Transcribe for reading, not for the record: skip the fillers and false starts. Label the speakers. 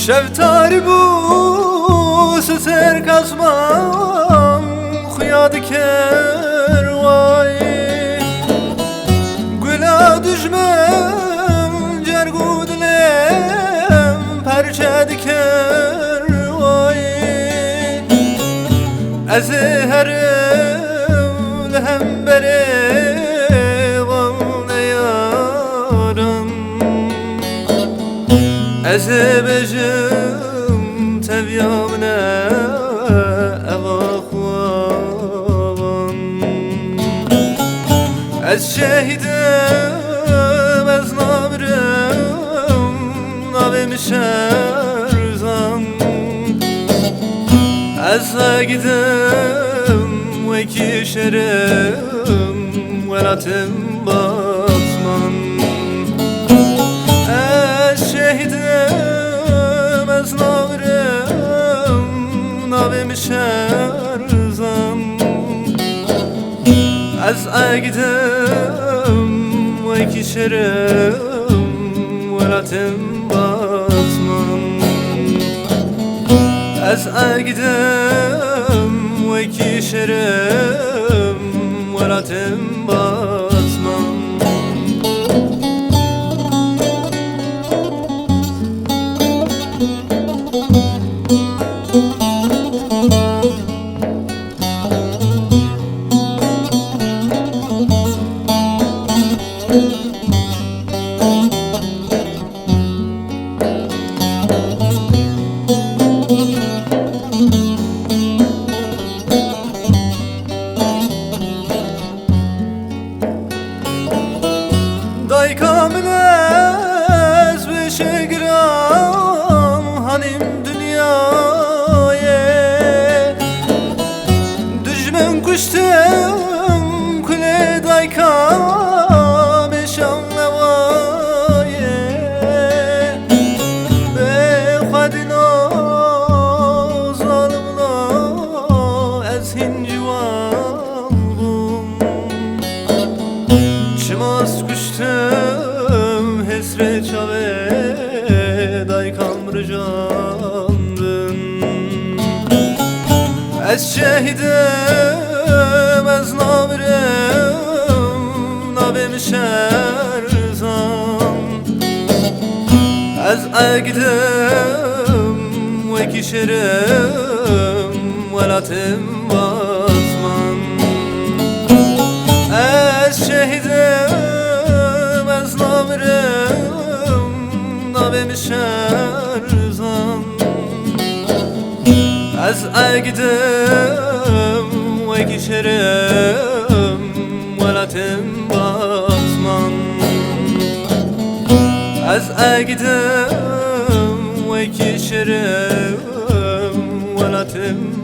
Speaker 1: شفتاری بو ستر کزمام خیاد کر وای گلا دجمم جرگو دلم پرچه دکر وای از هرم لهم بره از بجم تبیامنه اواخوان از شهیدم از نامرم نابم شرزم از گیدم وکی شرم ولاتم بازمان از شهیدم از نامرم نابم شرزم از اگدم وکی شرم ولاتم بازمان از اگدم وکی شرم ولاتم بازمان Day kamilez beşe giram hanim dünyaya Düşmen kuştum kule day kam eşam nevaye Be khadino zalimla ez hincivan bum Çimas kuştum hesret çave day kamrıcandın Ez şehidem ez namirem nabem şerzam Ez egdem veki şerem velatim bazman Ez şehidem ez namirem nabem şerzam Ez egdem veki şerem velatim bazman Ez egdem veki şerem velatim